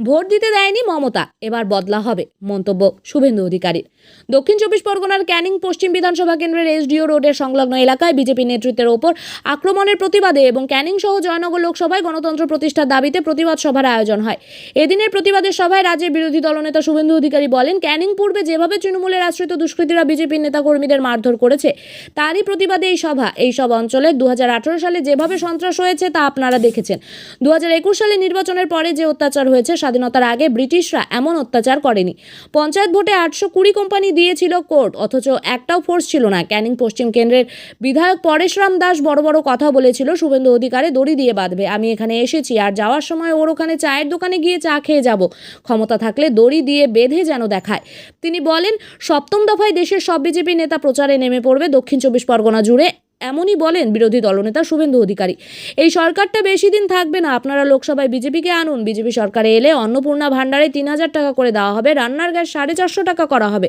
Vote দিতে দেয়নি মমতা, এবার বদলা হবে, মন্তব্য শুভেন্দু অধিকারীর। দক্ষিণ চব্বিশ পরগনার ক্যানিং পশ্চিম বিধানসভা কেন্দ্রের এসডিও রোডের সংলগ্ন এলাকায় বিজেপি নেতৃত্বের ওপর আক্রমণের প্রতিবাদে এবং ক্যানিং সহ জয়নগর লোকসভায় গণতন্ত্র প্রতিষ্ঠার দাবিতে প্রতিবাদ সভার আয়োজন হয়। এদিনের প্রতিবাদের সভায় রাজ্যের বিরোধী দলনেতা শুভেন্দু অধিকারী বলেন, ক্যানিং পূর্বে যেভাবে তৃণমূলের আশ্রিত দুষ্কৃতীরা বিজেপির নেতাকর্মীদের মারধর করেছে তারই প্রতিবাদে এই সভা। এই সব অঞ্চলে 2018 সালে যেভাবে সন্ত্রাস হয়েছে তা আপনারা দেখেছেন। 2021 সালে নির্বাচনের পরে যে অত্যাচার হয়েছে, স্বাধীনতার আগে ব্রিটিশরা এমন অত্যাচার করেনি। পঞ্চায়েত ভোটে 820 কোম্পানি দিয়েছিল কোর্ট, অথচ একটাও ফোর্স ছিল না। ক্যানিং পশ্চিম কেন্দ্রের বিধায়ক পরেশরাম দাস বড় বড় কথা বলেছিল শুভেন্দু অধিকারী দড়ি দিয়ে বাঁধবে। আমি এখানে এসেছি আর যাওয়ার সময় ওর ওখানে চায়ের দোকানে গিয়ে চা খেয়ে যাব, ক্ষমতা থাকলে দড়ি দিয়ে বেঁধে যেন দেখায়। তিনি বলেন, সপ্তম দফায় দেশের সব বিজেপি নেতা প্রচারে নেমে পড়বে দক্ষিণ চব্বিশ পরগনা জুড়ে। এমনই বলেন বিরোধী দলনেতা শুভেন্দু অধিকারী। এই সরকারটা বেশি দিন থাকবে না, আপনারা লোকসভায় বিজেপিকে আনুন। বিজেপি সরকারে এলে অন্নপূর্ণা ভান্ডারে 3000 টাকা করে দেওয়া হবে, রান্নার গ্যাস 450 টাকা করা হবে।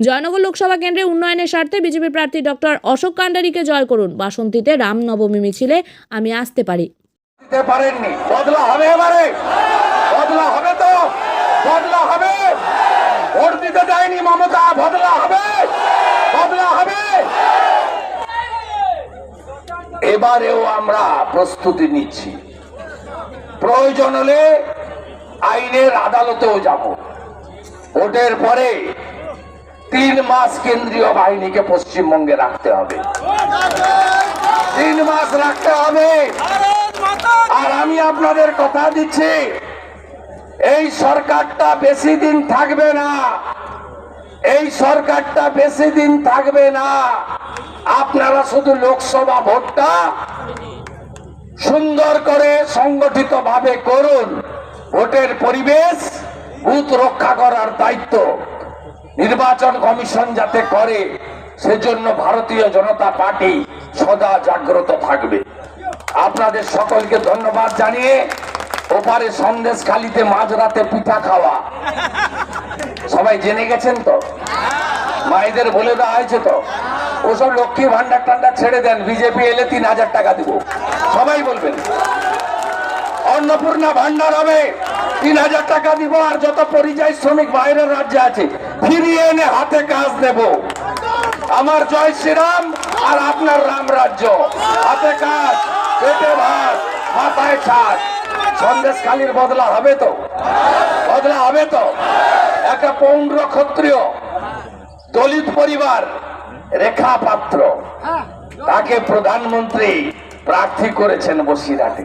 জয়নগর লোকসভা কেন্দ্রে উন্নয়নের স্বার্থে বিজেপি প্রার্থী ডক্টর অশোক কান্ডারিকে জয় করুন। বাসন্তীতে রামনবমী মিছিলে আমি আসতে পারি। পারেননি, বদলা হবে, এবারে বদলা হবে, তো বদলা হবে। ভোট দিতে দেয়নি মমতা, বদলা হবে, বদলা হবে। এবারেও আমরা প্রস্তুতি নিচ্ছি, প্রয়োজন হলে আইনের আদালতেও যাব। ভোটের পরে 3 মাস কেন্দ্রীয় বাহিনীকে পশ্চিমবঙ্গে রাখতে হবে, 3 মাস রাখতে হবে। আর আমি আপনাদের কথা দিচ্ছি, এই সরকারটা বেশি দিন থাকবে না, এই সরকারটা বেশি দিন থাকবে না। আপনারা শুধু লোকসভা ভোটটা সুন্দর করে সংগঠিত ভাবে করুন। ভোটের পরিবেশ, বুথ রক্ষা করার দায়িত্ব নির্বাচন কমিশন যাতে করে, সেজন্য ভারতীয় জনতা পার্টি সদা জাগ্রত থাকবে। আপনাদের সকলকে ধন্যবাদ জানিয়ে, ওপারে সন্দেশখালিতে মাঝরাতে পিঠা খাওয়া সবাই জেনে গেছেন তো, মায়েদের বলে দেওয়া হয়েছে তো। ওসব লক্ষ্মী ভান্ডার টান্ডার ছেড়ে দেন, বিজেপি এলে 3000 টাকা দিব, সবাই বলবেন। অন্নপূর্ণা ভান্ডার হবে, 3000 টাকা দিব। আর যত পরিযায়ী শ্রমিক বাইরের রাজ্যে আছে ফিরিয়ে এনে হাতে কাজ দেব। আমার জয় শ্রীরাম আর আপনার রাম রাজ্য, হাতে কাজ, পেটে ভাত, মাথায় ছাদ। সন্দেশখালির বদলা হবে তো, বদলা হবে তো। একটা পৌণ্ড ক্ষত্রিয় দলিত পরিবার রেখা পাত্র, তাকে প্রধানমন্ত্রী প্রার্থী করেছেন বসিরহাটে।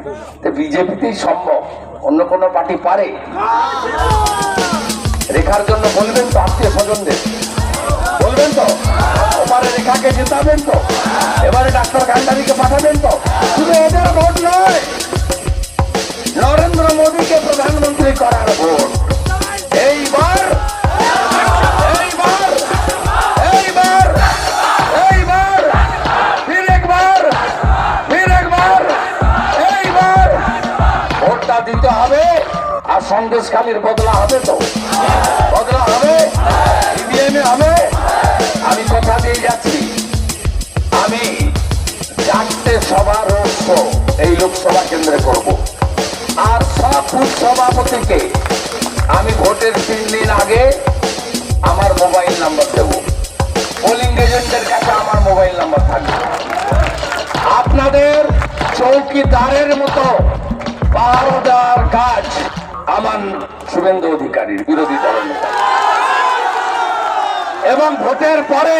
বিজেপিতেই সম্ভব, অন্য কোন পার্টি পারে? রেখার জন্য বলবেন তো, আত্মীয় স্বজনদের বলবেন তো, ওপারে রেখাকে জেতাবেন তো, এবারে ডাক্তার কান্ডারিকে পাঠাবেন তো। শুধু এদের ভোট নয়, নরেন্দ্র মোদীকে প্রধানমন্ত্রী করার ভোট। এইবার এইবার এইবার এইবার ফির একবার এইবার ভোটটা দিতে হবে। আর সন্দেশখালির বদলা হবে তো, বদলা হবে, ইভিএমে হবে। আমি কথা দিয়ে যাচ্ছি, আমি 4টে সভা রোড শো এই লোকসভা কেন্দ্রে করব। আর সব বুথ সভাপতিকে আমি ভোটের 3 দিন আগে আমার মোবাইল নাম্বার দেব। পোলিং এজেন্টের কাছে আমার মোবাইল নাম্বার থাকবে। আপনাদের চৌকিদারের মতো পাহারা দেওয়ার কাজ আমার শুভেন্দু অধিকারীর, বিরোধী দলের নেতা। এবং ভোটের পরে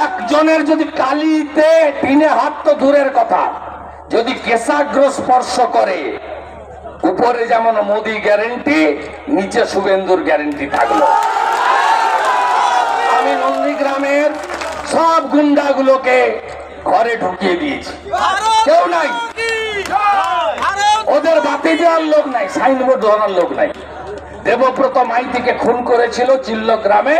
একজনের যদি কালিতে টিনে হাত তো দূরের কথা, যদি কেশাগ্র স্পর্শ করে, উপরে যেমন মোদি গ্যারেন্টি, নিচে শুভেন্দুর গ্যারেন্টি থাকলো। আমি নন্দীগ্রামের সব গুন্ডাগুলোকে ঘরে ঢুকিয়ে দিয়েছি, কেউ নাই, ওদের বাতি দেওয়ার লোক নাই, সাইনবোর্ড ধরার লোক নাই। দেবব্রত মাইতিকে খুন করেছিল চিল্ল গ্রামে,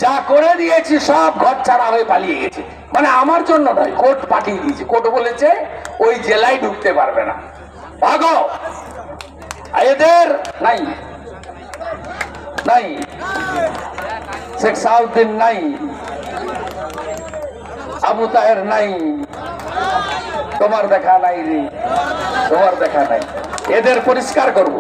যা করে দিয়েছি সব ঘর ছাড়া হয়ে পালিয়ে গেছে। মানে আমার জন্য নয়, কোর্ট পাঠিয়ে দিয়েছে। কোর্ট বলেছে ওই জেলায় ঢুকতে পারবে না, ভাগো। এদের নাই, নাই শেখ সাউদ্দিন নাই, আবু তাহের নাই, তোমার দেখা নাই রে, তোমার দেখা নাই। এদের পরিষ্কার করব।